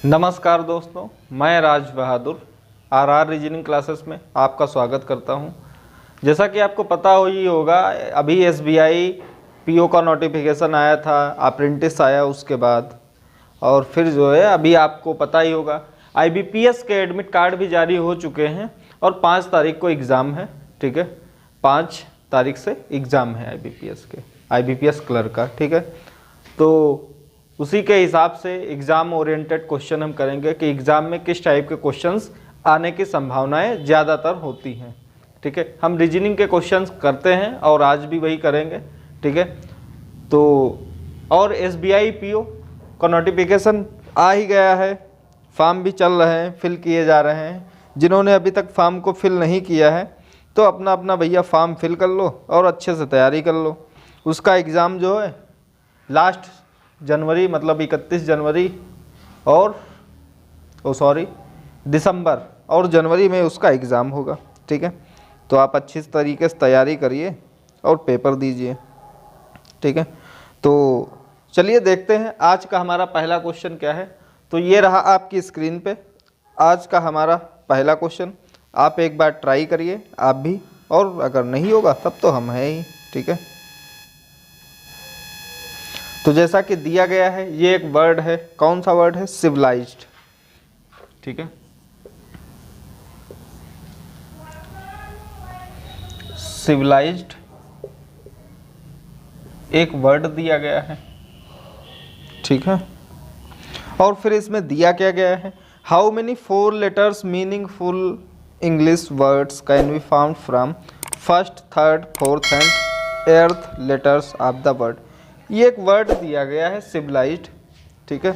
नमस्कार दोस्तों, मैं Raj Bahadur are reasoning classes में आपका स्वागत करता हूं। जैसा कि आपको पता ही होगा, अभी एसबीआई पीओ का नोटिफिकेशन आया था, अप्रेंटिस आया उसके बाद, और फिर जो है अभी आपको पता ही होगा आईबीपीएस के एडमिट कार्ड भी जारी हो चुके हैं और 5 तारीख को एग्ज़ाम है। ठीक है, 5 तारीख से एग्ज़ाम है आईबीपीएस क्लर्क का। ठीक है, तो उसी के हिसाब से एग्ज़ाम ओरिएंटेड क्वेश्चन हम करेंगे कि एग्ज़ाम में किस टाइप के क्वेश्चंस आने की संभावनाएं ज़्यादातर होती हैं। ठीक है, हम रीजनिंग के क्वेश्चंस करते हैं और आज भी वही करेंगे। ठीक है, तो और एसबीआई पीओ का नोटिफिकेशन आ ही गया है, फॉर्म भी चल रहे हैं, फिल किए जा रहे हैं। जिन्होंने अभी तक फॉर्म को फिल नहीं किया है तो अपना अपना भैया फॉर्म फिल कर लो और अच्छे से तैयारी कर लो। उसका एग्ज़ाम जो है लास्ट जनवरी, मतलब 31 जनवरी और दिसंबर और जनवरी में उसका एग्ज़ाम होगा। ठीक है, तो आप अच्छी तरीके से तैयारी करिए और पेपर दीजिए। ठीक है, तो चलिए देखते हैं आज का हमारा पहला क्वेश्चन क्या है। तो ये रहा आपकी स्क्रीन पे आज का हमारा पहला क्वेश्चन। आप एक बार ट्राई करिए आप भी, और अगर नहीं होगा तब तो हम हैं ही। ठीक है, तो जैसा कि दिया गया है, ये एक वर्ड है। कौन सा वर्ड है? सिविलाइज्ड। ठीक है, सिविलाइज्ड एक वर्ड दिया गया है। ठीक है, और फिर इसमें दिया क्या गया है? How many 4 letters meaningful English words can be found from first, third, fourth and 8th letters of the word. ये एक वर्ड दिया गया है सिविलाइज्ड। ठीक है,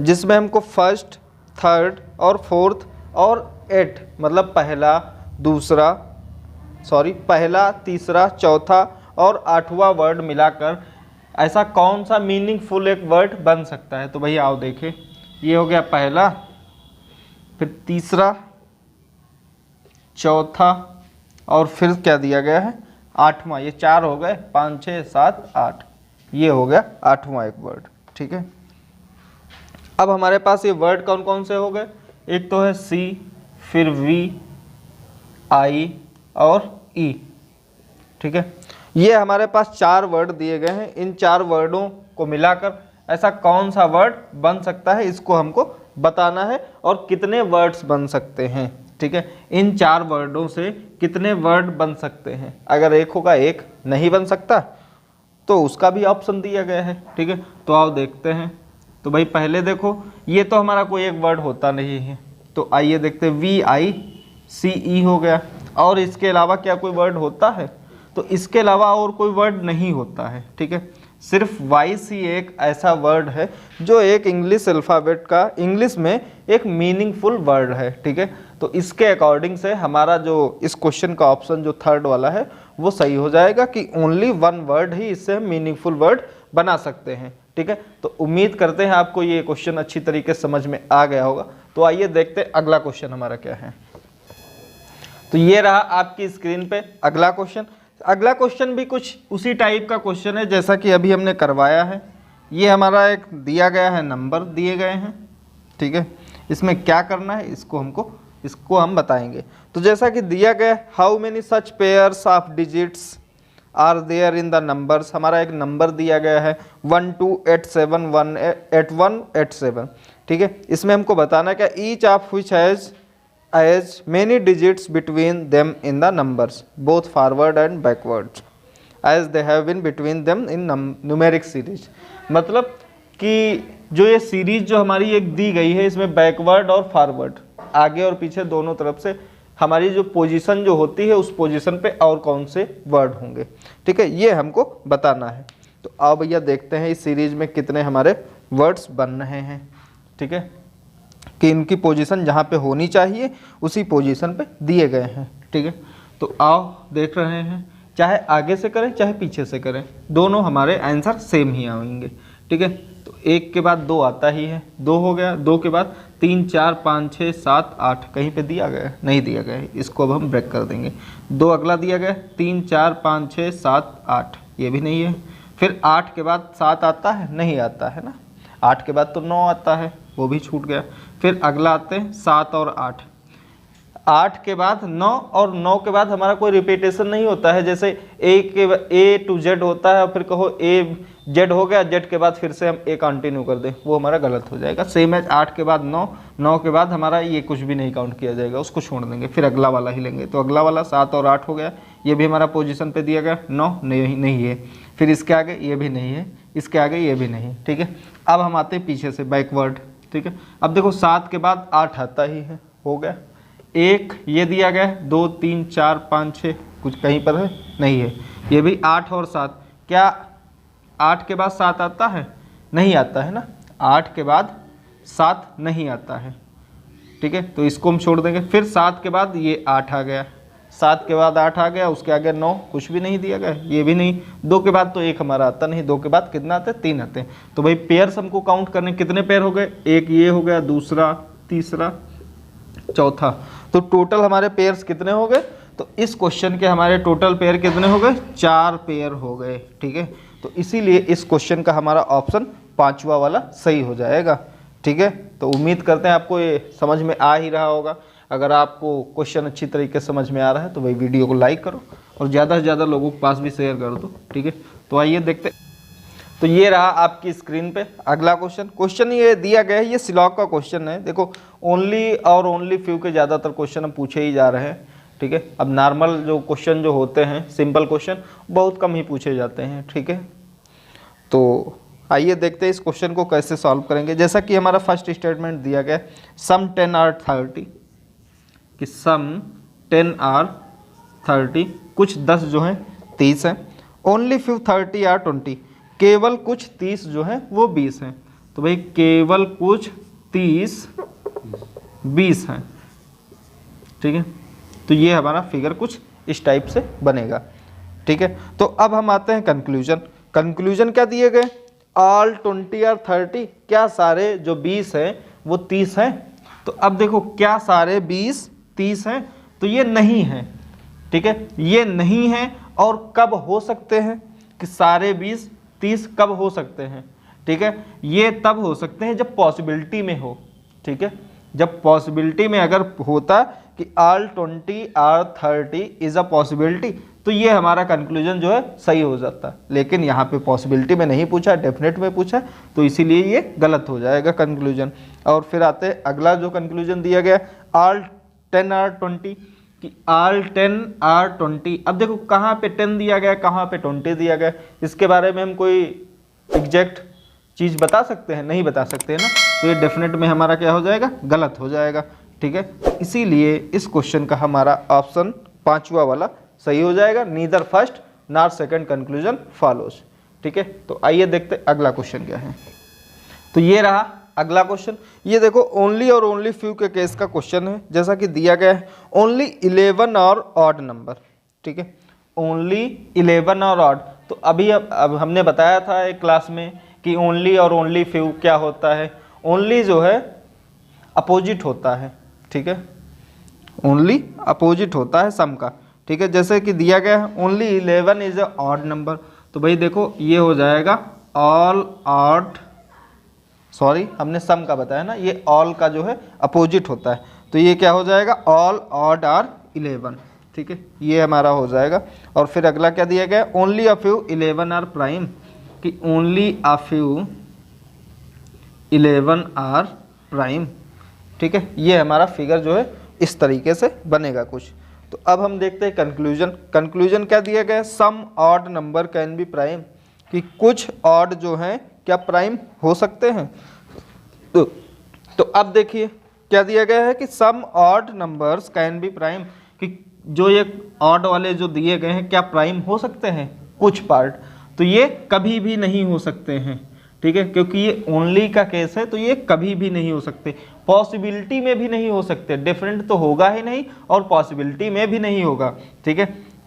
जिसमें हमको फर्स्ट, थर्ड और फोर्थ और 8 मतलब पहला, तीसरा, चौथा और 8वां वर्ड मिलाकर ऐसा कौन सा मीनिंगफुल एक वर्ड बन सकता है। तो भैया आओ देखें, ये हो गया पहला, फिर तीसरा, चौथा और फिर क्या दिया गया है? 8वां। ये 4 हो गए, 5, 6, 7, 8, ये हो गया 8वां एक वर्ड। ठीक है, अब हमारे पास ये वर्ड कौन कौन से हो गए? एक तो है सी, फिर वी, आई और ई। ठीक है, ये हमारे पास 4 वर्ड दिए गए हैं। इन 4 वर्डों को मिलाकर ऐसा कौन सा वर्ड बन सकता है, इसको हमको बताना है। और कितने वर्ड्स बन सकते हैं। ठीक है, इन 4 वर्डों से कितने वर्ड बन सकते हैं। अगर एक होगा, एक नहीं बन सकता तो उसका भी ऑप्शन दिया गया है। ठीक है, तो आओ देखते हैं। तो भाई पहले देखो, ये तो हमारा कोई एक वर्ड होता नहीं है, तो आइए देखते हैं। VICE हो गया, और इसके अलावा क्या कोई वर्ड होता है? तो इसके अलावा और कोई वर्ड नहीं होता है। ठीक है, सिर्फ YC एक ऐसा वर्ड है जो एक इंग्लिश अल्फ़ाबेट का इंग्लिश में एक मीनिंगफुल वर्ड है। ठीक है, तो इसके अकॉर्डिंग से हमारा जो इस क्वेश्चन का ऑप्शन जो थर्ड वाला है वो सही हो जाएगा कि ओनली 1 वर्ड ही इससे हम मीनिंगफुल वर्ड बना सकते हैं। ठीक है, तो उम्मीद करते हैं आपको ये क्वेश्चन अच्छी तरीके से समझ में आ गया होगा। तो आइए देखते हैं अगला क्वेश्चन हमारा क्या है। तो ये रहा आपकी स्क्रीन पे अगला क्वेश्चन। अगला क्वेश्चन भी कुछ उसी टाइप का क्वेश्चन है जैसा कि अभी हमने करवाया है। ये हमारा एक दिया गया है, नंबर दिए गए हैं। ठीक है, इसमें क्या करना है इसको हम बताएंगे। तो जैसा कि दिया गया, how many such pairs of digits are there in the numbers. हमारा एक नंबर दिया गया है 1 2 8 7 1 8 1 8 7। ठीक है, इसमें हमको बताना क्या, each of which has as many digits between them in the numbers both forward and backward as they have been between them in numeric series। मतलब कि जो ये सीरीज जो हमारी एक दी गई है, इसमें बैकवर्ड और फॉरवर्ड, आगे और पीछे दोनों तरफ से हमारी जो पोजीशन जो होती है उस पोजीशन पे और कौन से वर्ड होंगे। ठीक है, ये हमको बताना है। तो आओ भैया देखते हैं इस सीरीज में कितने हमारे वर्ड्स बन रहे हैं। ठीक है, कि इनकी पोजीशन जहाँ पे होनी चाहिए उसी पोजीशन पे दिए गए हैं। ठीक है, तो आओ देख रहे हैं, चाहे आगे से करें चाहे पीछे से करें, दोनों हमारे आंसर सेम ही आएंगे। ठीक है, तो 1 के बाद 2 आता ही है, 2 हो गया, 2 के बाद 3 4 5 6 7 8, कहीं पे दिया गया है? नहीं दिया गया है, इसको अब हम ब्रेक कर देंगे। 2 अगला दिया गया, 3 4 5 6 7 8, ये भी नहीं है। फिर 8 के बाद 7 आता है? नहीं आता है ना। 8 के बाद तो 9 आता है, वो भी छूट गया। फिर अगला आते हैं 7 और 8। 8 के बाद 9 और 9 के बाद हमारा कोई रिपीटेशन नहीं होता है, जैसे A to Z होता है और फिर कहो A Z हो गया, Z के बाद फिर से हम A कंटिन्यू कर दें, वो हमारा गलत हो जाएगा। सेम है 8 के बाद 9, 9 के बाद हमारा ये कुछ भी नहीं काउंट किया जाएगा, उसको छोड़ देंगे, फिर अगला वाला ही लेंगे। तो अगला वाला 7 और 8 हो गया, ये भी हमारा पोजीशन पे दिया गया। 9 नहीं है, फिर इसके आगे ये भी नहीं है, इसके आगे ये भी नहीं, ठीक है। अब हम आते हैं पीछे से बैकवर्ड, ठीक है। अब देखो 7 के बाद 8 आता ही है, हो गया। 1 ये दिया गया है, 2 3 4 5 6 कुछ कहीं पर है नहीं है, ये भी 8 और 7। क्या 8 के बाद 7 आता है? नहीं आता है ना, 8 के बाद 7 नहीं आता है, ठीक है, तो इसको हम छोड़ देंगे। फिर 7 के बाद ये 8 आ गया, 7 के बाद 8 आ गया, उसके आगे 9 कुछ भी नहीं दिया गया, ये भी नहीं। 2 के बाद तो 1 हमारा आता नहीं, 2 के बाद कितना आते हैं? 3 आते हैं। तो भाई पेयर्स हमको काउंट करने, कितने पेयर हो गए? एक ये हो गया, दूसरा, तीसरा, चौथा। तो टोटल हमारे पेयर्स कितने हो गए? तो इस क्वेश्चन के हमारे टोटल पेयर कितने हो गए? 4 पेयर हो गए, ठीक है। तो इसीलिए इस क्वेश्चन का हमारा ऑप्शन 5वां वाला सही हो जाएगा, ठीक है। तो उम्मीद करते हैं आपको ये समझ में आ ही रहा होगा। अगर आपको क्वेश्चन अच्छी तरीके से समझ में आ रहा है तो भाई वीडियो को लाइक करो और ज़्यादा से ज़्यादा लोगों के पास भी शेयर कर दो, ठीक है। तो आइए देखते। तो ये रहा आपकी स्क्रीन पे अगला क्वेश्चन ये दिया गया है, ये सिलॉग का क्वेश्चन है। देखो ओनली और ओनली फ्यू के ज़्यादातर क्वेश्चन हम पूछे ही जा रहे हैं, ठीक है। अब नॉर्मल जो क्वेश्चन जो होते हैं, सिंपल क्वेश्चन, बहुत कम ही पूछे जाते हैं, ठीक है। तो आइए देखते हैं इस क्वेश्चन को कैसे सॉल्व करेंगे। जैसा कि हमारा फर्स्ट स्टेटमेंट दिया गया, सम 10 आर 30, कि सम 10 आर 30, कुछ 10 जो हैं 30 हैं। ओनली फ्यू 30 आर 20, केवल कुछ 30 जो हैं वो 20 हैं। तो भाई केवल कुछ 30 20 हैं, ठीक है। तो ये हमारा फिगर कुछ इस टाइप से बनेगा, ठीक है। तो अब हम आते हैं कंक्लूजन क्या दिए गए? ऑल 20 आर 30, क्या सारे जो 20 हैं वो 30 हैं? तो अब देखो क्या सारे 20 30 हैं? तो ये नहीं है, ठीक है, ये नहीं है। और कब हो सकते हैं कि सारे 20 30 कब हो सकते हैं? ठीक है, ये तब हो सकते हैं जब पॉसिबिलिटी में हो, ठीक है। जब पॉसिबिलिटी में अगर होता कि all 20 or 30 is a possibility, तो ये हमारा कंक्लूजन जो है सही हो जाता। लेकिन यहाँ पे पॉसिबिलिटी में नहीं पूछा, डेफिनेट में पूछा, तो इसीलिए ये गलत हो जाएगा कंक्लूजन। और फिर आते हैं अगला जो कंक्लूजन दिया गया, ऑल 10 आर 20, कि ऑल 10 आर 20। अब देखो कहाँ पे 10 दिया गया, कहाँ पे 20 दिया गया, इसके बारे में हम कोई एग्जैक्ट चीज़ बता सकते हैं? नहीं बता सकते हैं ना, तो ये डेफिनेट में हमारा क्या हो जाएगा? गलत हो जाएगा, ठीक है। इसीलिए इस क्वेश्चन का हमारा ऑप्शन 5वां वाला सही हो जाएगा, neither first nor second conclusion follows, ठीक है। तो आइए देखते अगला क्वेश्चन क्या है। तो ये रहा अगला क्वेश्चन। ये देखो ओनली और ओनली फ्यू के केस का क्वेश्चन है। जैसा कि दिया गया है ओनली 11 और ऑड नंबर, ठीक है, ओनली 11 और ऑड। तो अभी अब हमने बताया था एक क्लास में कि ओनली और ओनली फ्यू क्या होता है। ओनली जो है अपोजिट होता है, ठीक है, ओनली अपोजिट होता है सम का, ठीक है। जैसे कि दिया गया है only 11 is a odd number, तो भाई देखो ये हो जाएगा ऑल ऑड, सॉरी हमने सम का बताया ना, ये ऑल का जो है अपोजिट होता है, तो ये क्या हो जाएगा? ऑल ऑड आर 11, ठीक है, ये हमारा हो जाएगा। और फिर अगला क्या दिया गया? Only a few 11 are prime, कि only a few 11 are prime, ठीक है। ये हमारा फिगर जो है इस तरीके से बनेगा कुछ। तो अब हम देखते हैं कंक्लूजन क्या दिया गया? Some odd number can be prime, कि कुछ ऑड जो हैं क्या प्राइम हो सकते हैं। तो अब देखिए क्या दिया गया है कि some odd numbers can be prime, कि जो ये ऑड वाले जो दिए गए हैं क्या प्राइम हो सकते हैं कुछ पार्ट, तो ये कभी भी नहीं हो सकते हैं, ठीक है, क्योंकि ये ओनली का केस है, तो ये कभी भी नहीं हो सकते। पॉसिबिलिटी में भी नहीं हो सकते, डिफरेंट तो होगा ही नहीं और पॉसिबिलिटी में भी नहीं होगा, ठीक है।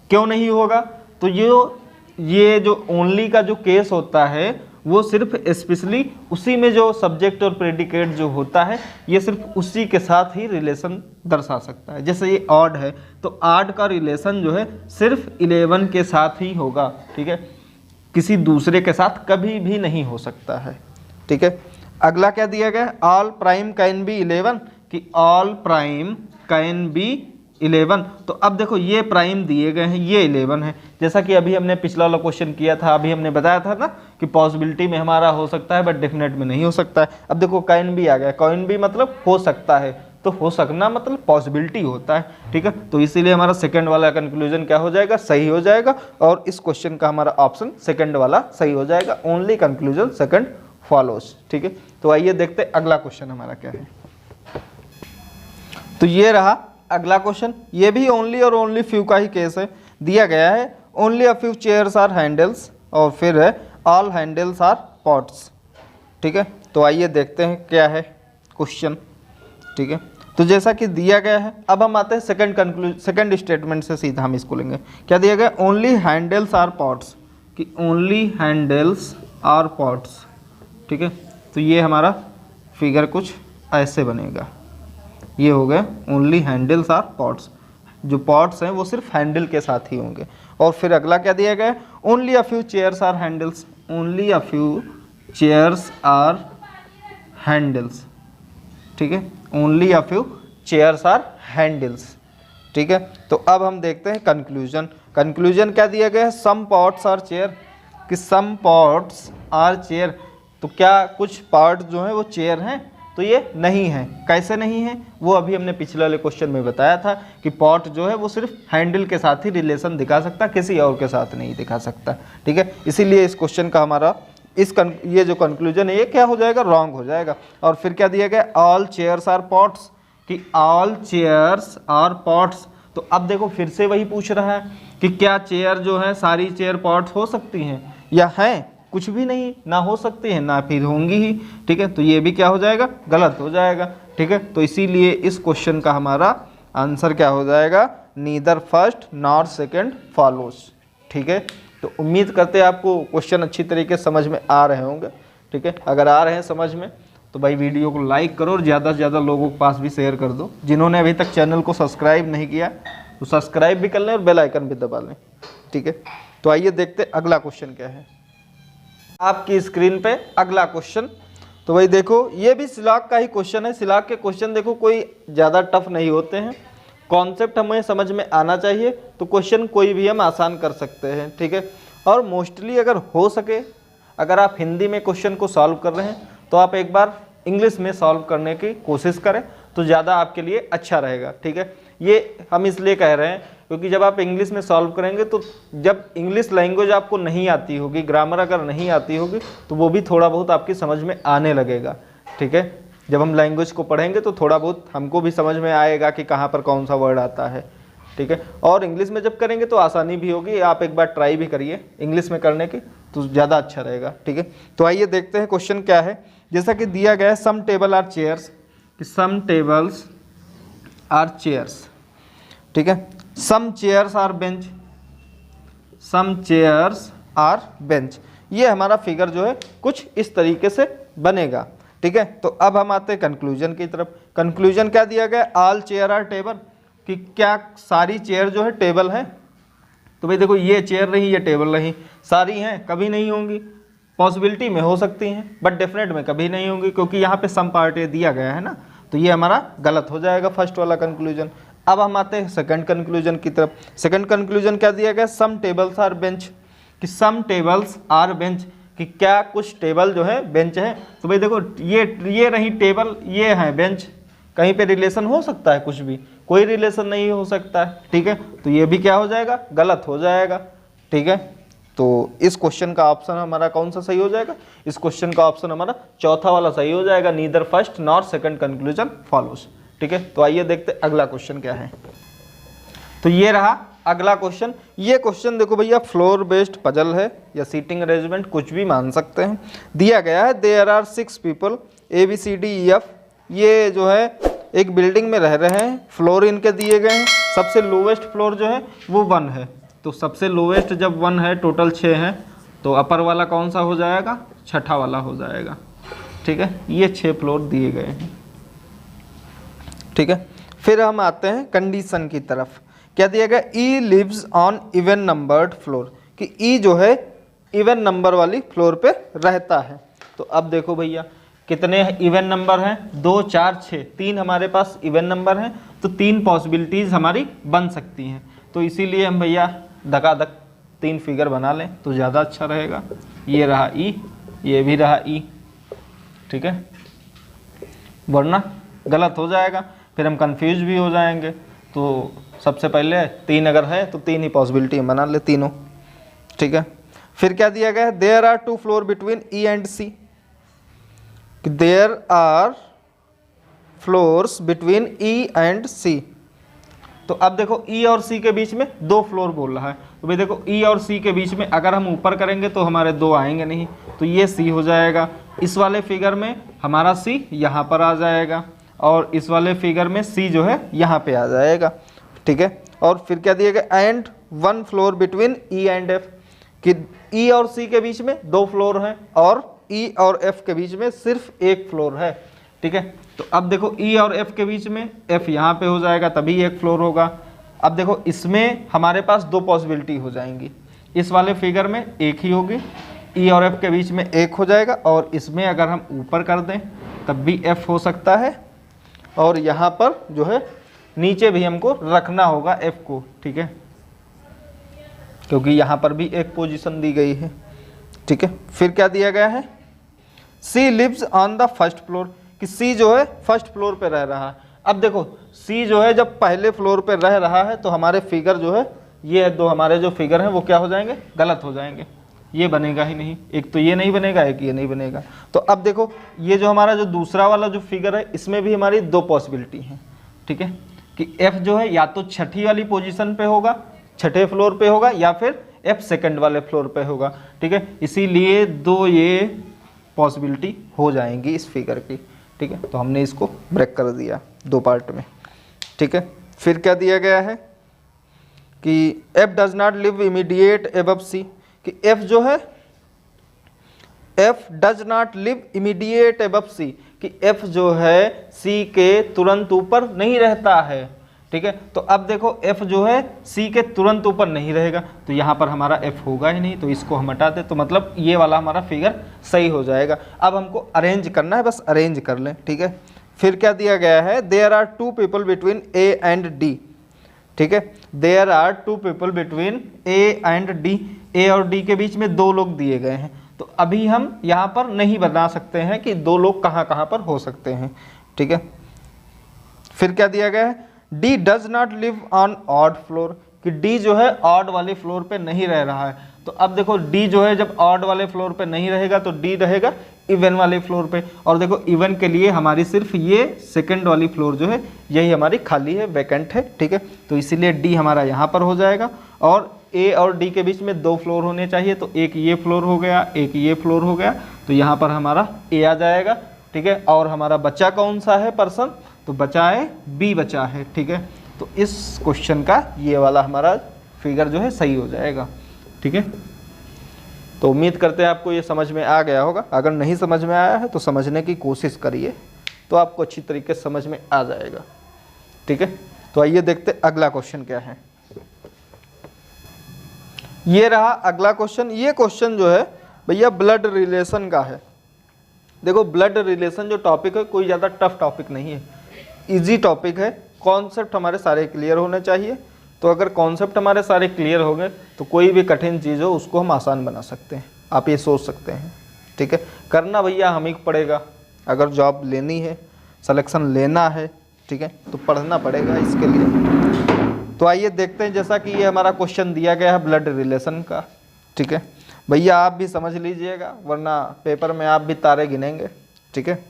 क्यों नहीं होगा? तो ये जो ओनली का जो केस होता है वो सिर्फ स्पेशली उसी में जो सब्जेक्ट और प्रेडिकेट जो होता है ये सिर्फ उसी के साथ ही रिलेशन दर्शा सकता है। जैसे ये ऑड है तो ऑड का रिलेशन जो है सिर्फ 11 के साथ ही होगा, ठीक है, किसी दूसरे के साथ कभी भी नहीं हो सकता है, ठीक है। अगला क्या दिया गया, ऑल प्राइम कैन बी 11, कि ऑल प्राइम कैन बी 11। तो अब देखो ये प्राइम दिए गए हैं, ये 11 है, जैसा कि अभी हमने पिछला वाला क्वेश्चन किया था, अभी हमने बताया था ना कि पॉसिबिलिटी में हमारा हो सकता है बट डेफिनेट में नहीं हो सकता है। अब देखो कैन बी आ गया, कैन बी मतलब हो सकता है, तो हो सकना मतलब पॉसिबिलिटी होता है, ठीक है। तो इसीलिए हमारा सेकंड वाला कंक्लूजन क्या हो जाएगा, सही हो जाएगा, और इस क्वेश्चन का हमारा ऑप्शन सेकंड वाला सही हो जाएगा, ओनली कंक्लूजन सेकंड फॉलोज, ठीक है। तो आइए देखते हैं अगला क्वेश्चन हमारा क्या है। तो ये रहा अगला क्वेश्चन, ये भी ओनली और ओनली फ्यू का ही केस है, दिया गया है only a few chairs are handles, और फिर है ऑल हैंडल्स आर पॉट्स, ठीक है। तो आइए देखते हैं क्या है क्वेश्चन, ठीक है। तो जैसा कि दिया गया है, अब हम आते हैं सेकंड स्टेटमेंट से सीधा हम इसको लेंगे। क्या दिया गया, ओनली हैंडल्स आर पॉट्स, कि ओनली हैंडल्स आर पॉट्स, ठीक है। तो ये हमारा फिगर कुछ ऐसे बनेगा, ये हो गया ओनली हैंडल्स आर पॉट्स, जो पॉट्स हैं वो सिर्फ हैंडल के साथ ही होंगे। और फिर अगला क्या दिया गया, only a few chairs are handles, only a few chairs are handles, ठीक है, only a few chairs are handles, ठीक है। तो अब हम देखते हैं कंक्लूजन। कंक्लूजन क्या दिया गया है, सम पॉट्स आर चेयर, कि सम पॉट्स आर चेयर, तो क्या कुछ पार्ट जो है वो चेयर हैं, तो ये नहीं है। कैसे नहीं है, वो अभी हमने पिछले वाले क्वेश्चन में बताया था कि पॉट जो है वो सिर्फ हैंडल के साथ ही रिलेशन दिखा सकता, किसी और के साथ नहीं दिखा सकता, ठीक है। इसीलिए इस क्वेश्चन का हमारा ये जो कंक्लूजन है ये क्या हो जाएगा, रॉन्ग हो जाएगा। और फिर क्या दिया गया, ऑल चेयर्स आर पॉट्स, कि ऑल चेयर्स आर पॉट्स। तो अब देखो फिर से वही पूछ रहा है कि क्या चेयर जो है सारी चेयर पॉट्स हो सकती हैं या हैं, कुछ भी नहीं, ना हो सकती है ना फिर होंगी ही, ठीक है। तो ये भी क्या हो जाएगा, गलत हो जाएगा, ठीक है। तो इसीलिए इस क्वेश्चन का हमारा आंसर क्या हो जाएगा, neither first nor second follows, ठीक है। तो उम्मीद करते हैं आपको क्वेश्चन अच्छी तरीके से समझ में आ रहे होंगे, ठीक है। अगर आ रहे हैं समझ में तो भाई वीडियो को लाइक करो और ज़्यादा से ज़्यादा लोगों के पास भी शेयर कर दो। जिन्होंने अभी तक चैनल को सब्सक्राइब नहीं किया तो सब्सक्राइब भी कर लें और बेल आइकन भी दबा लें, ठीक है। तो आइए देखते अगला क्वेश्चन क्या है आपकी स्क्रीन पे। अगला क्वेश्चन तो भाई देखो ये भी सिलाक का ही क्वेश्चन है। सिलाक के क्वेश्चन देखो कोई ज़्यादा टफ नहीं होते हैं, कॉन्सेप्ट हमें समझ में आना चाहिए, तो क्वेश्चन कोई भी हम आसान कर सकते हैं, ठीक है। और मोस्टली अगर हो सके, अगर आप हिंदी में क्वेश्चन को सॉल्व कर रहे हैं तो आप एक बार इंग्लिश में सॉल्व करने की कोशिश करें तो ज़्यादा आपके लिए अच्छा रहेगा, ठीक है। ये हम इसलिए कह रहे हैं क्योंकि जब आप इंग्लिश में सॉल्व करेंगे तो जब इंग्लिश लैंग्वेज आपको नहीं आती होगी, ग्रामर अगर नहीं आती होगी तो वो भी थोड़ा बहुत आपकी समझ में आने लगेगा, ठीक है। जब हम लैंग्वेज को पढ़ेंगे तो थोड़ा बहुत हमको भी समझ में आएगा कि कहाँ पर कौन सा वर्ड आता है, ठीक है। और इंग्लिश में जब करेंगे तो आसानी भी होगी, आप एक बार ट्राई भी करिए इंग्लिश में करने की तो ज़्यादा अच्छा रहेगा, ठीक है। तो आइए देखते हैं क्वेश्चन क्या है। जैसा कि दिया गया है सम टेबल आर चेयर्स, कि सम टेबल्स आर चेयर्स, ठीक है। Some chairs are bench, some chairs are bench, ये हमारा फिगर जो है कुछ इस तरीके से बनेगा, ठीक है। तो अब हम आते हैं कंक्लूजन की तरफ। कंक्लूजन क्या दिया गया, ऑल चेयर आर टेबल, कि क्या सारी चेयर जो है टेबल है। तो भाई देखो ये चेयर रही ये टेबल रही, सारी हैं कभी नहीं होंगी, पॉसिबिलिटी में हो सकती हैं बट डेफिनेट में कभी नहीं होंगी, क्योंकि यहाँ पे सम पार्ट ये दिया गया है ना, तो ये हमारा गलत हो जाएगा फर्स्ट वाला कंक्लूजन। अब हम आते हैं सेकंड कंक्लूजन की तरफ। सेकंड कंक्लूजन क्या दिया गया, सम टेबल्स आर बेंच, कि सम टेबल्स आर बेंच, कि क्या कुछ टेबल जो है बेंच है। तो भाई देखो ये रही टेबल, ये है बेंच, कहीं पे रिलेशन हो सकता है, कुछ भी कोई रिलेशन नहीं हो सकता है, ठीक है। तो ये भी क्या हो जाएगा, गलत हो जाएगा, ठीक है। तो इस क्वेश्चन का ऑप्शन हमारा कौन सा सही हो जाएगा, इस क्वेश्चन का ऑप्शन हमारा चौथा वाला सही हो जाएगा, neither first nor second conclusion follows, ठीक है। तो आइए देखते अगला क्वेश्चन क्या है। तो ये रहा अगला क्वेश्चन। ये क्वेश्चन देखो भैया फ्लोर बेस्ड पजल है या सीटिंग अरेंजमेंट कुछ भी मान सकते हैं। दिया गया है देयर आर 6 पीपल ABCDEF, ये जो है एक बिल्डिंग में रह रहे हैं, फ्लोर इनके दिए गए हैं, सबसे लोवेस्ट फ्लोर जो है वो 1 है। तो सबसे लोवेस्ट जब 1 है, टोटल 6 हैं, तो अपर वाला कौन सा हो जाएगा, छठा वाला हो जाएगा, ठीक है। ये 6 फ्लोर दिए गए हैं, ठीक है। फिर हम आते हैं कंडीशन की तरफ। क्या दिया गया, E lives on even numbered floor, कि ई जो है इवन नंबर वाली फ्लोर पे रहता है। तो अब देखो भैया कितने इवन नंबर हैं? 2, 4, 6, 3 हमारे पास इवन नंबर हैं, तो 3 पॉसिबिलिटीज़ हमारी बन सकती हैं। तो इसीलिए हम भैया धकाधक 3 फिगर बना लें तो ज़्यादा अच्छा रहेगा। ये रहा ई, ये भी रहा ई, ठीक है, वरना गलत हो जाएगा, फिर हम कंफ्यूज भी हो जाएंगे। तो सबसे पहले 3 अगर है तो 3 ही पॉसिबिलिटी हम बना ले तीनों, ठीक है। फिर क्या दिया गया है? There are 2 floor between E and C, there are floors between E and C. तो अब देखो ई और सी के बीच में 2 फ्लोर बोल रहा है, तो भाई देखो ई और सी के बीच में अगर हम ऊपर करेंगे तो हमारे 2 आएंगे नहीं, तो ये सी हो जाएगा। इस वाले फिगर में हमारा सी यहाँ पर आ जाएगा और इस वाले फिगर में सी जो है यहाँ पे आ जाएगा, ठीक है। और फिर क्या दिया गया? And 1 floor between E and F, कि ई और सी के बीच में 2 फ्लोर हैं और ई और एफ के बीच में सिर्फ 1 फ्लोर है, ठीक है। तो अब देखो ई और एफ के बीच में एफ यहाँ पे हो जाएगा तभी 1 फ्लोर होगा। अब देखो इसमें हमारे पास 2 पॉसिबिलिटी हो जाएंगी, इस वाले फिगर में 1 ही होगी, ई और एफ के बीच में 1 हो जाएगा, और इसमें अगर हम ऊपर कर दें तब भी एफ हो सकता है, और यहाँ पर जो है नीचे भी हमको रखना होगा एफ को, ठीक है, क्योंकि यहाँ पर भी एक पोजीशन दी गई है, ठीक है। फिर क्या दिया गया है? C lives on the first floor, कि सी जो है फर्स्ट फ्लोर पे रह रहा है। अब देखो सी जो है जब पहले फ्लोर पे रह रहा है तो हमारे फिगर जो है ये 2 हमारे जो फिगर हैं वो क्या हो जाएंगे? गलत हो जाएंगे, ये बनेगा ही नहीं, एक तो ये नहीं बनेगा, एक ये नहीं बनेगा। तो अब देखो ये जो हमारा जो दूसरा वाला जो फिगर है इसमें भी हमारी 2 पॉसिबिलिटी हैं, ठीक है, कि एफ जो है या तो छठी वाली पोजीशन पे होगा, छठे फ्लोर पे होगा, या फिर एफ सेकंड वाले फ्लोर पे होगा, ठीक है। इसीलिए 2 ये पॉसिबिलिटी हो जाएंगी इस फिगर की, ठीक है। तो हमने इसको ब्रेक कर दिया 2 पार्ट में, ठीक है। फिर क्या दिया गया है कि F does not live immediate above C, कि एफ जो है F does not live immediate above C, कि एफ जो है सी के तुरंत ऊपर नहीं रहता है, ठीक है। तो अब देखो एफ जो है सी के तुरंत ऊपर नहीं रहेगा, तो यहाँ पर हमारा एफ होगा ही नहीं, तो इसको हम हटा दें, तो मतलब ये वाला हमारा फिगर सही हो जाएगा। अब हमको अरेंज करना है, बस अरेंज कर लें, ठीक है। फिर क्या दिया गया है? There are 2 people between A and D, ठीक है, there are 2 people between A and D, A और डी के बीच में 2 लोग दिए गए हैं, तो अभी हम यहाँ पर नहीं बता सकते हैं कि 2 लोग कहाँ कहाँ पर हो सकते हैं, ठीक है। फिर क्या दिया गया है? D does not live on odd floor, कि डी जो है ऑड वाले फ्लोर पे नहीं रह रहा है। तो अब देखो डी जो है जब ऑड वाले फ्लोर पे नहीं रहेगा तो डी रहेगा इवन वाले फ्लोर पे, और देखो इवन के लिए हमारी सिर्फ ये सेकंड वाली फ्लोर जो है यही हमारी खाली है, वैकेंट है, ठीक है। तो इसीलिए डी हमारा यहाँ पर हो जाएगा, और ए और डी के बीच में 2 फ्लोर होने चाहिए, तो एक ये फ्लोर हो गया, एक ये फ्लोर हो गया, तो यहाँ पर हमारा ए आ जाएगा, ठीक है। और हमारा बच्चा कौन सा है पर्सन? तो बचा है बी बचा है, ठीक है। तो इस क्वेश्चन का ये वाला हमारा फिगर जो है सही हो जाएगा, ठीक है। तो उम्मीद करते हैं आपको ये समझ में आ गया होगा, अगर नहीं समझ में आया है तो समझने की कोशिश करिए, तो आपको अच्छी तरीके से समझ में आ जाएगा, ठीक है। तो आइए देखते अगला क्वेश्चन क्या है। ये रहा अगला क्वेश्चन। ये क्वेश्चन जो है भैया ब्लड रिलेशन का है। देखो ब्लड रिलेशन जो टॉपिक है कोई ज़्यादा टफ टॉपिक नहीं है, इजी टॉपिक है, कॉन्सेप्ट हमारे सारे क्लियर होने चाहिए। तो अगर कॉन्सेप्ट हमारे सारे क्लियर हो गए तो कोई भी कठिन चीज़ हो उसको हम आसान बना सकते हैं, आप ये सोच सकते हैं, ठीक है। करना भैया हम ही पड़ेगा, अगर जॉब लेनी है, सिलेक्शन लेना है, ठीक है, तो पढ़ना पड़ेगा इसके लिए। तो आइए देखते हैं, जैसा कि ये हमारा क्वेश्चन दिया गया है ब्लड रिलेशन का, ठीक है। भैया आप भी समझ लीजिएगा वरना पेपर में आप भी तारे गिनेंगे, ठीक है।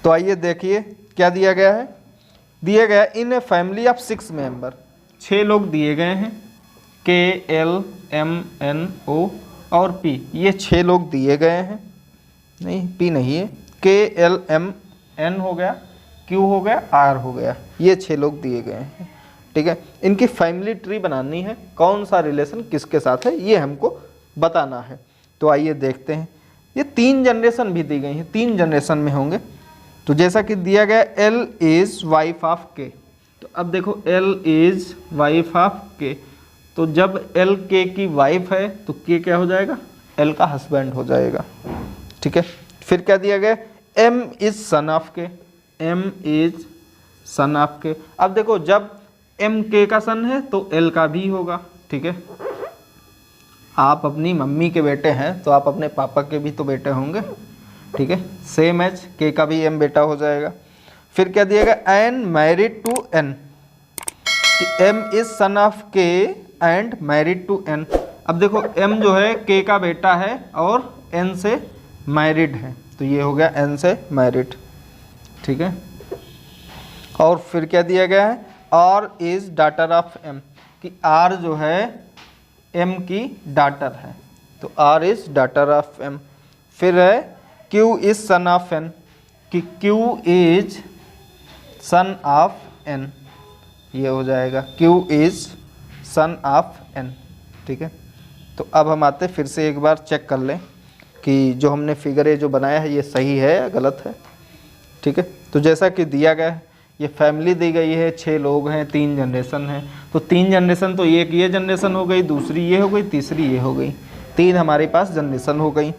तो आइए देखिए क्या दिया गया है। दिया गया इन ए फैमिली ऑफ 6 मेंबर, 6 लोग दिए गए हैं, KLMNO और P, ये 6 लोग दिए गए हैं, नहीं P नहीं है, KLMN हो गया, Q हो गया, R हो गया, ये 6 लोग दिए गए हैं, ठीक है। इनकी फैमिली ट्री बनानी है, कौन सा रिलेशन किसके साथ है ये हमको बताना है। तो आइए देखते हैं। ये 3 जनरेशन भी दी गई हैं, 3 जनरेशन में होंगे। तो जैसा कि दिया गया L is wife of K, तो अब देखो L is wife of K, तो जब L K की वाइफ है तो K क्या हो जाएगा? L का हस्बैंड हो जाएगा, ठीक है। फिर क्या दिया गया? m इज सन ऑफ के, m इज सन ऑफ के। अब देखो जब m k का सन है तो l का भी होगा, ठीक है। आप अपनी मम्मी के बेटे हैं तो आप अपने पापा के भी तो बेटे होंगे, ठीक है। सेम एज k का भी m बेटा हो जाएगा। फिर क्या दिएगा, and married to n, m is son of k and married to n। अब देखो m जो है k का बेटा है और n से मैरिड है, तो ये हो गया n से मैरिड, ठीक है। और फिर क्या दिया गया है, r is daughter of m, कि r जो है m की डॉटर है, तो r is daughter of m। फिर है q is son of n, कि q is son of n, ये हो जाएगा q is son of n, ठीक है। तो अब हम आते फिर से एक बार चेक कर लें कि जो हमने फिगर जो बनाया है ये सही है या गलत है, ठीक है। तो जैसा कि दिया गया है, ये फैमिली दी गई है, 6 लोग हैं, 3 जनरेशन है, तो 3 जनरेशन तो एक ये जनरेशन हो गई, दूसरी ये हो गई, तीसरी ये हो गई, 3 हमारे पास जनरेशन हो गई।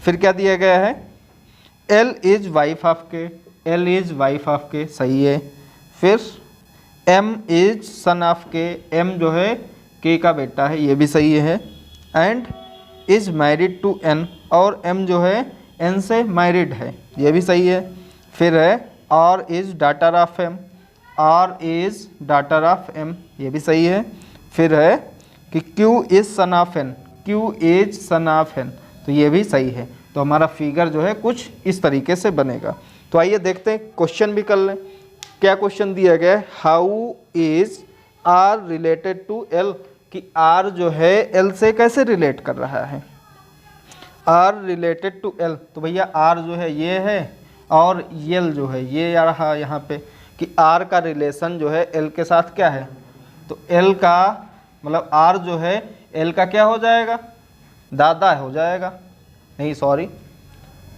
फिर क्या दिया गया है, एल इज वाइफ ऑफ के, एल इज वाइफ ऑफ के, सही है। फिर एम इज सन ऑफ के, एम जो है के का बेटा है, ये भी सही है। And is married to N, और एम जो है एन से मैरिड है, ये भी सही है। फिर है R is daughter of M, R is daughter of M, ये भी सही है। फिर है कि Q is son of N, Q is son of N, तो ये भी सही है। तो हमारा फिगर जो है कुछ इस तरीके से बनेगा। तो आइए देखते हैं, क्वेश्चन भी कर लें। क्या क्वेश्चन दिया गया है, how is R related to L, कि आर जो है एल से कैसे रिलेट कर रहा है, आर रिलेटेड टू एल। तो भैया आर जो है ये है और एल जो है ये आ रहा यहाँ पे, कि आर का रिलेशन जो है एल के साथ क्या है, तो एल का मतलब आर जो है एल का क्या हो जाएगा, दादा हो जाएगा, नहीं सॉरी,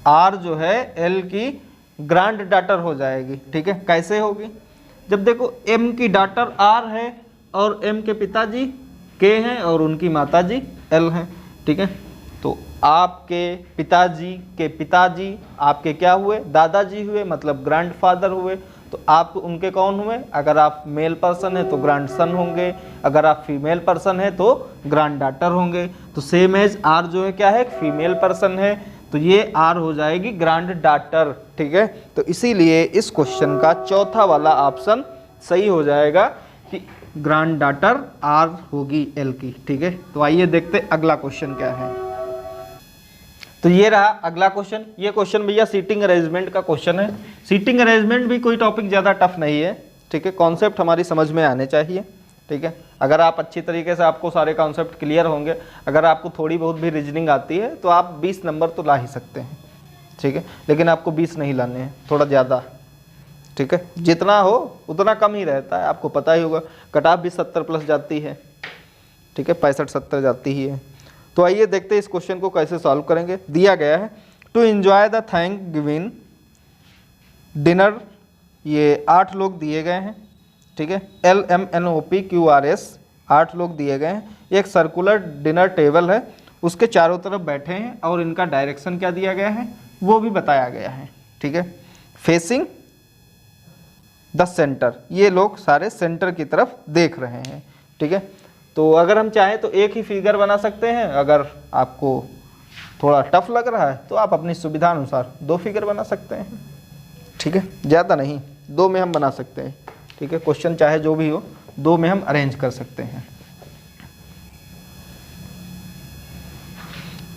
आर जो है एल की ग्रैंड डॉटर हो जाएगी, ठीक है। कैसे होगी, जब देखो एम की डॉटर आर है और एम के पिताजी के हैं और उनकी माताजी एल हैं, ठीक है। तो आपके पिताजी आपके क्या हुए, दादाजी हुए, मतलब ग्रैंडफादर हुए। तो आप उनके कौन हुए, अगर आप मेल पर्सन है तो ग्रैंड सन होंगे, अगर आप फीमेल पर्सन है तो ग्रैंड डॉटर होंगे। तो सेम एज आर जो है क्या है, फीमेल पर्सन है, तो ये आर हो जाएगी ग्रैंड डॉटर, ठीक है। तो इसीलिए इस क्वेश्चन का चौथा वाला ऑप्शन सही हो जाएगा कि ग्रैंड डॉटर आर होगी एल की, ठीक है। तो आइए देखते अगला क्वेश्चन क्या है। तो ये रहा अगला क्वेश्चन। ये क्वेश्चन भैया सीटिंग अरेंजमेंट का क्वेश्चन है। सीटिंग अरेंजमेंट भी कोई टॉपिक ज़्यादा टफ नहीं है, ठीक है। कॉन्सेप्ट हमारी समझ में आने चाहिए, ठीक है। अगर आप अच्छी तरीके से, आपको सारे कॉन्सेप्ट क्लियर होंगे, अगर आपको थोड़ी बहुत भी रीजनिंग आती है तो आप 20 नंबर तो ला ही सकते हैं, ठीक है। लेकिन आपको 20 नहीं लाने हैं, थोड़ा ज़्यादा, ठीक है। जितना हो उतना कम ही रहता है, आपको पता ही होगा। कट ऑफ भी 70 प्लस जाती है, ठीक है, 65-70 जाती ही है। तो आइए देखते हैं इस क्वेश्चन को कैसे सॉल्व करेंगे। दिया गया है to enjoy the thanksgiving dinner, ये 8 लोग दिए गए हैं, ठीक है। LMNOPQRS 8 लोग दिए गए हैं। एक सर्कुलर डिनर टेबल है, उसके चारों तरफ बैठे हैं और इनका डायरेक्शन क्या दिया गया है वो भी बताया गया है, ठीक है। फेसिंग द सेंटर, ये लोग सारे सेंटर की तरफ देख रहे हैं, ठीक है। तो अगर हम चाहें तो एक ही फिगर बना सकते हैं, अगर आपको थोड़ा टफ लग रहा है तो आप अपनी सुविधा अनुसार 2 फिगर बना सकते हैं, ठीक है। ज़्यादा नहीं, 2 में हम बना सकते हैं, ठीक है। क्वेश्चन चाहे जो भी हो, 2 में हम अरेंज कर सकते हैं,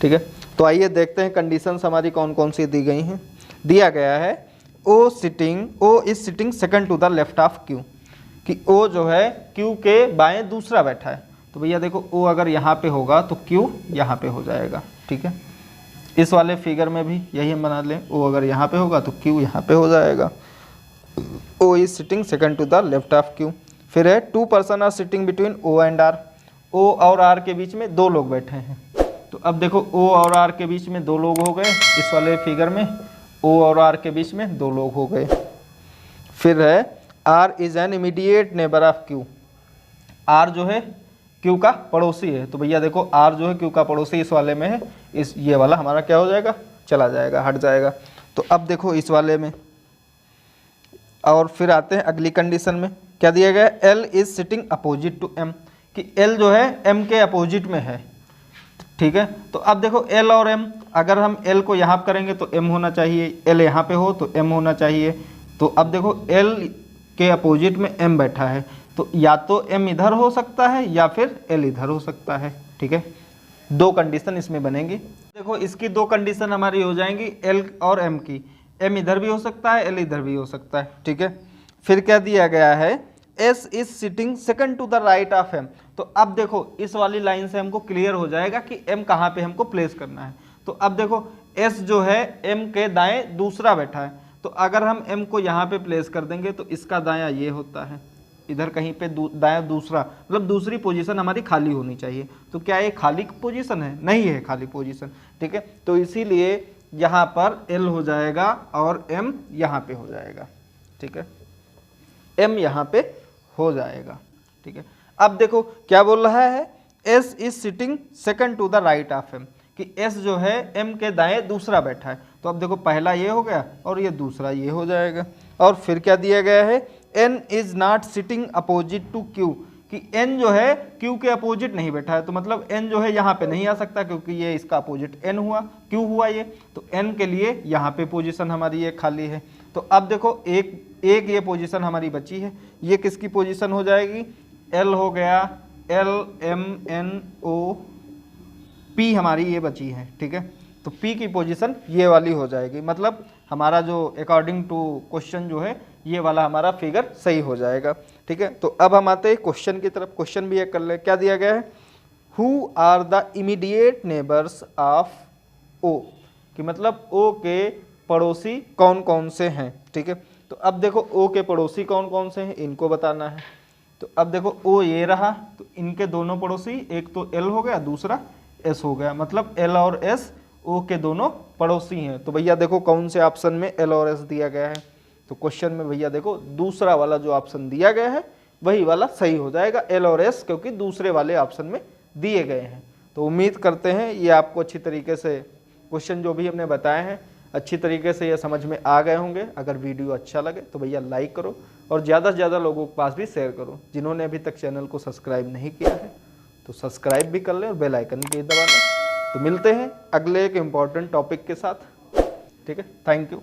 ठीक है। तो आइए देखते हैं कंडीशंस हमारी कौन कौन सी दी गई हैं। दिया गया है O is sitting second to the left of Q, कि ओ जो है क्यू के बाएं दूसरा बैठा है। तो भैया देखो ओ अगर यहाँ पे होगा तो क्यू यहाँ पे हो जाएगा, ठीक है। इस वाले फिगर में भी यही हम बना लें, ओ अगर यहाँ पे होगा तो क्यू यहाँ पे हो जाएगा। O is sitting second to the left of Q. फिर है 2 person are sitting between O and R, O और आर के बीच में 2 लोग बैठे हैं। तो अब देखो ओ और आर के बीच में 2 लोग हो गए, इस वाले फिगर में ओ और आर के बीच में 2 लोग हो गए। फिर है R is an immediate neighbour of Q, R जो है क्यू का पड़ोसी है। तो भैया देखो आर जो है क्यू का पड़ोसी इस वाले में है, इस ये वाला हमारा क्या हो जाएगा, चला जाएगा, हट जाएगा। तो अब देखो इस वाले में, और फिर आते हैं अगली कंडीशन में। क्या दिया गया है? L is sitting opposite to M, कि L जो है M के अपोजिट में है, ठीक है। तो अब देखो L और M, अगर हम L को यहाँ करेंगे तो M होना चाहिए, L यहाँ पे हो तो M होना चाहिए। तो अब देखो L के अपोजिट में M बैठा है, तो या तो M इधर हो सकता है या फिर L इधर हो सकता है, ठीक है। दो कंडीशन इसमें बनेंगी। देखो इसकी दो कंडीशन हमारी हो जाएंगी L और M की, M इधर भी हो सकता है, L इधर भी हो सकता है, ठीक है। फिर क्या दिया गया है? S is sitting second to the right of M। तो अब देखो इस वाली लाइन से हमको क्लियर हो जाएगा कि M कहाँ पे हमको प्लेस करना है। तो अब देखो S जो है M के दाएं दूसरा बैठा है, तो अगर हम M को यहाँ पे प्लेस कर देंगे तो इसका दायां ये होता है, इधर कहीं पे दायां दूसरा, मतलब दूसरी पोजीशन हमारी खाली होनी चाहिए। तो क्या ये खाली पोजीशन है? नहीं है खाली पोजीशन, ठीक है। तो इसीलिए यहाँ पर L हो जाएगा और M यहाँ पे हो जाएगा, ठीक है। M यहाँ पे हो जाएगा, ठीक है। अब देखो क्या बोल रहा है? S is sitting second to the right of M, कि S जो है M के दाएं दूसरा बैठा है। तो अब देखो पहला ये हो गया और ये दूसरा ये हो जाएगा। और फिर क्या दिया गया है? N is not sitting opposite to Q, कि N जो है Q के अपोजिट नहीं बैठा है। तो मतलब N जो है यहाँ पे नहीं आ सकता, क्योंकि ये इसका अपोजिट N हुआ, Q हुआ ये। तो N के लिए यहाँ पे पोजीशन हमारी ये खाली है। तो अब देखो एक ये पोजीशन हमारी बची है, ये किसकी पोजीशन हो जाएगी? L हो गया, L M N O P हमारी ये बची है, ठीक है। तो P की पोजीशन ये वाली हो जाएगी, मतलब हमारा जो अकॉर्डिंग टू क्वेश्चन जो है ये वाला हमारा फिगर सही हो जाएगा, ठीक है। तो अब हम आते हैं क्वेश्चन की तरफ। क्वेश्चन भी एक कर ले। क्या दिया गया है? Who are the immediate neighbours of O, कि मतलब O के पड़ोसी कौन कौन से हैं, ठीक है। तो अब देखो O के पड़ोसी कौन कौन से हैं इनको बताना है। तो अब देखो O ये रहा, तो इनके दोनों पड़ोसी, एक तो L हो गया, दूसरा S हो गया, मतलब L और S O के दोनों पड़ोसी हैं। तो भैया देखो कौन से ऑप्शन में L और S दिया गया है? तो क्वेश्चन में भैया देखो दूसरा वाला जो ऑप्शन दिया गया है वही वाला सही हो जाएगा, L और S, क्योंकि दूसरे वाले ऑप्शन में दिए गए हैं। तो उम्मीद करते हैं ये आपको अच्छी तरीके से क्वेश्चन जो भी हमने बताए हैं अच्छी तरीके से ये समझ में आ गए होंगे। अगर वीडियो अच्छा लगे तो भैया लाइक करो और ज़्यादा से ज़्यादा लोगों के पास भी शेयर करो। जिन्होंने अभी तक चैनल को सब्सक्राइब नहीं किया है तो सब्सक्राइब भी कर लें और बेल आइकन भी दबा लें। तो मिलते हैं अगले एक इम्पॉर्टेंट टॉपिक के साथ, ठीक है। Thank you.